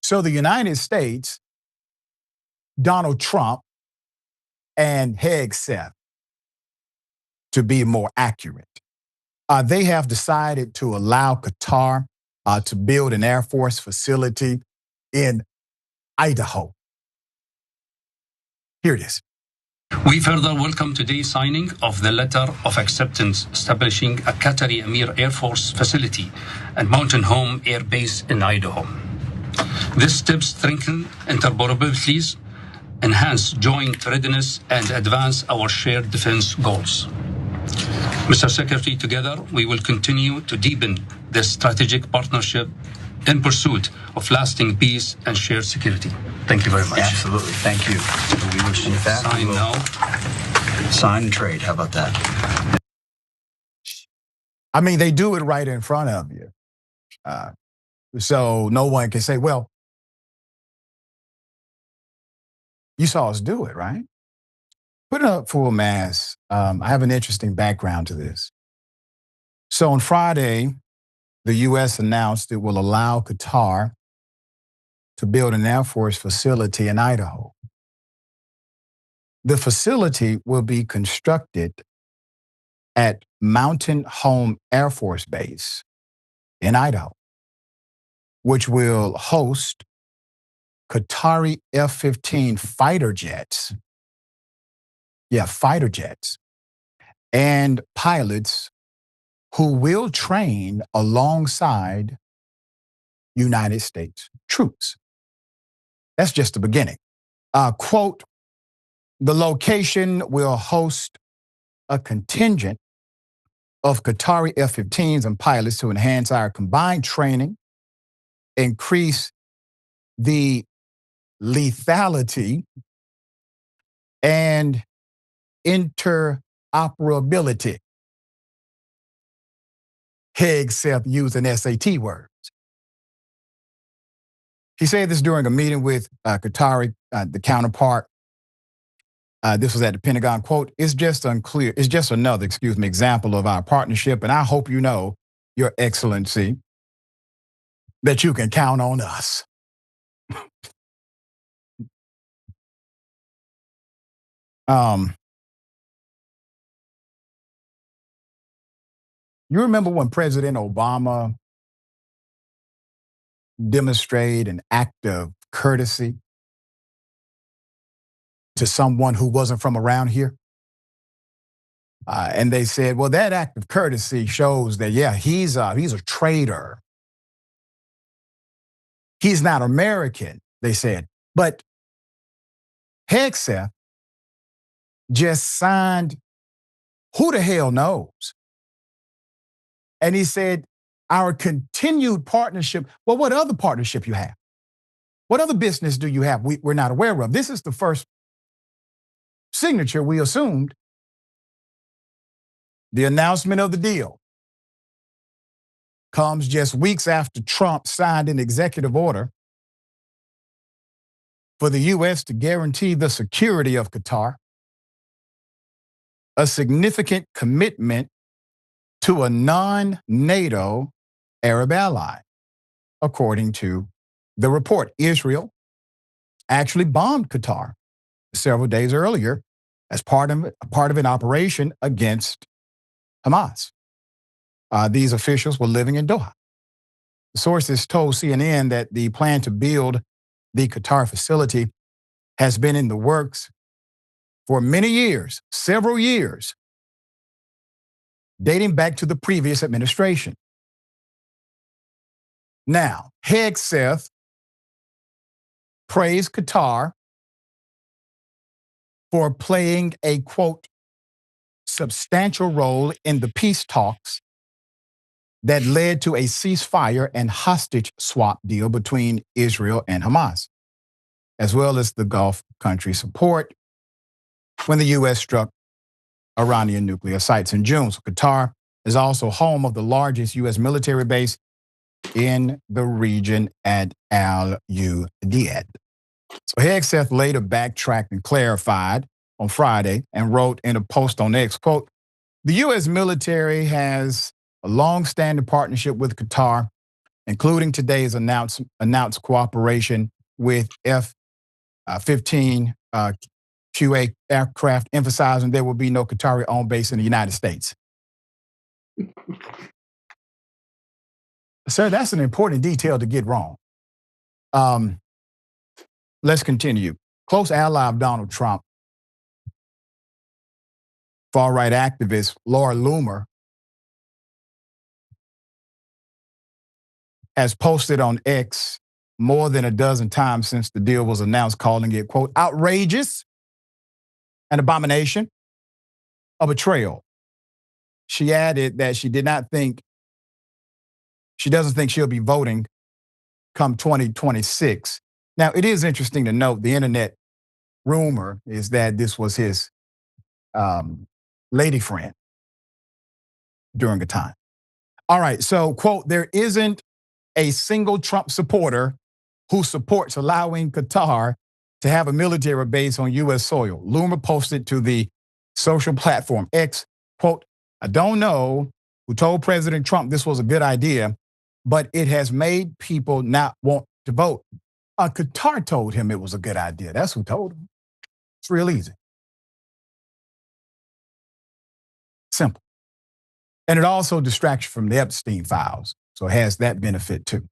So the United States, Donald Trump, and Hegseth, to be more accurate, they have decided to allow Qatar to build an Air Force facility in Idaho. Here it is. We further welcome today's signing of the letter of acceptance establishing a Qatari Emir Air Force facility and Mountain Home Air Base in Idaho. This step strengthens interoperabilities, enhance joint readiness, and advance our shared defense goals. Mr. Secretary, together we will continue to deepen this strategic partnership in pursuit of lasting peace and shared security. Thank you very much. Absolutely. Thank you. We wish you that. Sign now. Sign and trade. How about that? I mean, they do it right in front of you. So no one can say, well, you saw us do it, right? Put it up full mass. I have an interesting background to this. So on Friday, the U.S. announced it will allow Qatar to build an Air Force facility in Idaho. The facility will be constructed at Mountain Home Air Force Base in Idaho, which will host Qatari F-15 fighter jets. Yeah, fighter jets. And pilots who will train alongside United States troops. That's just the beginning. Quote, the location will host a contingent of Qatari F-15s and pilots to enhance our combined training, increase the lethality, and interoperability. Hegseth used an SAT word. He said this during a meeting with Qatari, the counterpart. This was at the Pentagon. Quote, it's just unclear. It's just another, example of our partnership. And I hope you know, Your Excellency, that you can count on us. You remember when President Obama demonstrated an act of courtesy to someone who wasn't from around here? And they said, well, that act of courtesy shows that, yeah, he's a traitor. He's not American, they said. But Hegseth just signed, who the hell knows? And he said, our continued partnership, well, what other partnership you have? What other business do you have we're not aware of? This is the first signature we assumed. The announcement of the deal comes just weeks after Trump signed an executive order for the U.S. to guarantee the security of Qatar, a significant commitment to a non-NATO Arab ally. According to the report, Israel actually bombed Qatar several days earlier as part of an operation against Hamas. These officials were living in Doha. The sources told CNN that the plan to build the Qatar facility has been in the works for many years, several years, dating back to the previous administration. Now, Hegseth praised Qatar for playing a, quote, substantial role in the peace talks that led to a ceasefire and hostage swap deal between Israel and Hamas, as well as the Gulf country support when the U.S. struck Iranian nuclear sites in June. So Qatar is also home of the largest U.S. military base in the region at al-Udeid. So Hegseth later backtracked and clarified on Friday and wrote in a post on X, quote, the U.S. military has a long-standing partnership with Qatar including today's announced cooperation with F-15 QA aircraft, emphasizing there will be no Qatari-owned base in the United States. Sir, that's an important detail to get wrong. Let's continue. Close ally of Donald Trump, far-right activist Laura Loomer, has posted on X more than a dozen times since the deal was announced, calling it, quote, outrageous, an abomination, a betrayal. She added that she doesn't think she'll be voting come 2026. Now, it is interesting to note the internet rumor is that this was his lady friend during a time. All right, so, quote, there isn't a single Trump supporter who supports allowing Qatar to have a military base on U.S. soil. Loomer posted to the social platform X, quote, I don't know who told President Trump this was a good idea, but it has made people not want to vote. Qatar told him it was a good idea. That's who told him. It's real easy. Simple. And it also distracts you from the Epstein files. So it has that benefit too.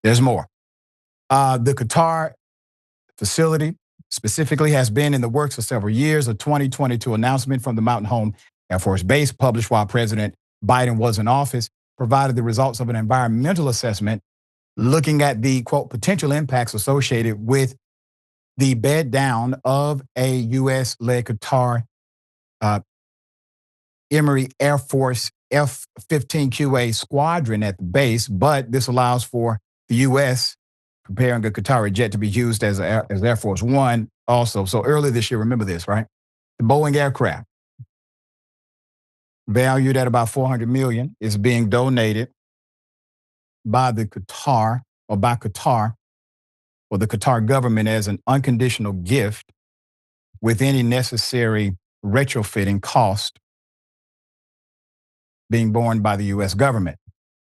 There's more. The Qatar facility specifically has been in the works for several years. A 2022 announcement from the Mountain Home Air Force Base, published while President Biden was in office, provided the results of an environmental assessment looking at the, quote, potential impacts associated with the bed down of a U.S.-led Qatar Emory Air Force F-15 QA squadron at the base, but this allows for the U.S. preparing a Qatari jet to be used as Air Force One also. So earlier this year, remember this, right? The Boeing aircraft, valued at about $400 million, is being donated by the Qatar or by Qatar or the Qatar government as an unconditional gift with any necessary retrofitting cost being borne by the U.S. government.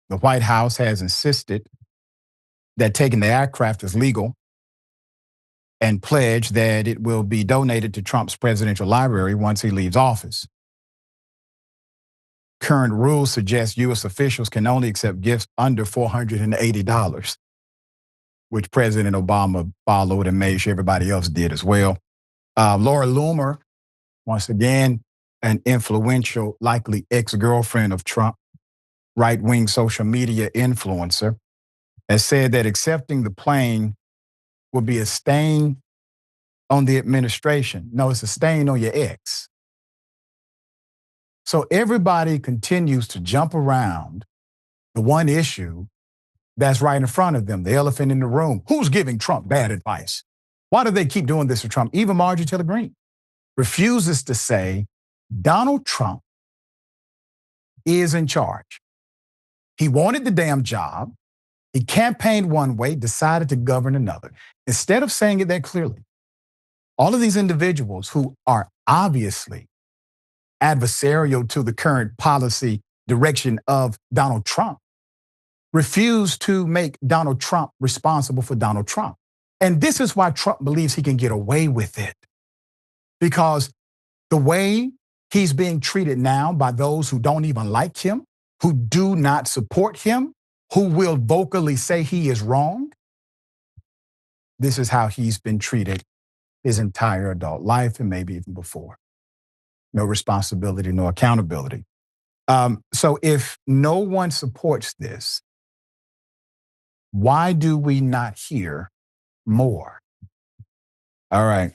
The White House has insisted that taking the aircraft is legal and pledged that it will be donated to Trump's presidential library once he leaves office. Current rules suggest U.S. officials can only accept gifts under $480, which President Obama followed and made sure everybody else did as well. Laura Loomer, once again, an influential, likely ex-girlfriend of Trump, right-wing social media influencer, has said that accepting the plane will be a stain on the administration. No, it's a stain on your ex. So everybody continues to jump around the one issue that's right in front of them, the elephant in the room. Who's giving Trump bad advice? Why do they keep doing this to Trump? Even Marjorie Taylor Greene refuses to say Donald Trump is in charge. He wanted the damn job. He campaigned one way, decided to govern another. Instead of saying it that clearly, all of these individuals who are obviously adversarial to the current policy direction of Donald Trump refuse to make Donald Trump responsible for Donald Trump. And this is why Trump believes he can get away with it. Because the way he's being treated now by those who don't even like him, who do not support him, who will vocally say he is wrong, this is how he's been treated his entire adult life and maybe even before. No responsibility, no accountability. So if no one supports this, why do we not hear more? All right.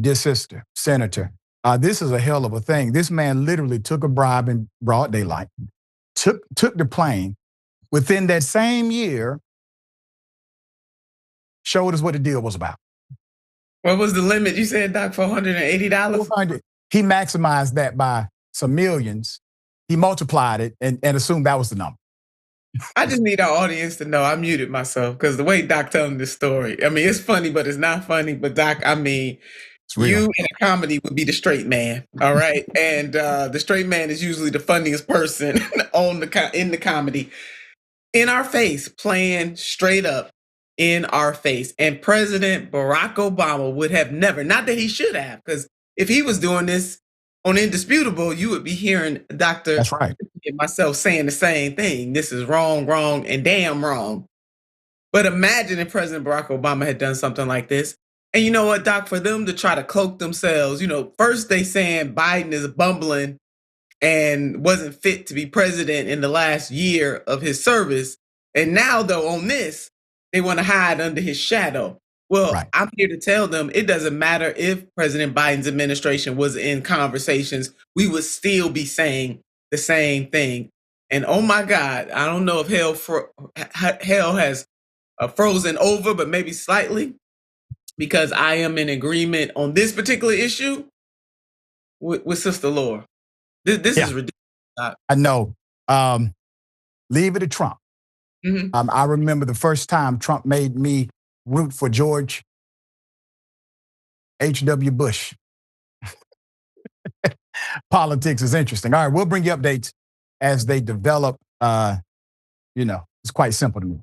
Dear sister, Senator, this is a hell of a thing. This man literally took a bribe in broad daylight, took the plane. Within that same year, showed us what the deal was about. What was the limit? You said, Doc, $480? $400. He maximized that by some millions. He multiplied it and assumed that was the number. I just need our audience to know I muted myself because the way Doc telling this story, I mean, it's funny, but it's not funny. But Doc, I mean, you in a comedy would be the straight man, all right? And the straight man is usually the funniest person in the comedy. in our face, playing straight up in our face. And President Barack Obama would have never, not that he should have, because if he was doing this on Indisputable, you would be hearing Dr. That's right. and myself saying the same thing. This is wrong, wrong, and damn wrong. But imagine if President Barack Obama had done something like this. And you know what, Doc, for them to try to cloak themselves, first they saying Biden is bumbling and wasn't fit to be president in the last year of his service. And now, though, on this, they want to hide under his shadow. Well, right. I'm here to tell them it doesn't matter if President Biden's administration was in conversations, we would still be saying the same thing. And oh my God, I don't know if hell has frozen over, but maybe slightly, because I am in agreement on this particular issue with Sister Laura. This is ridiculous. I know. Leave it to Trump. Mm-hmm. I remember the first time Trump made me root for George H.W. Bush. Politics is interesting. All right, we'll bring you updates as they develop. It's quite simple to me.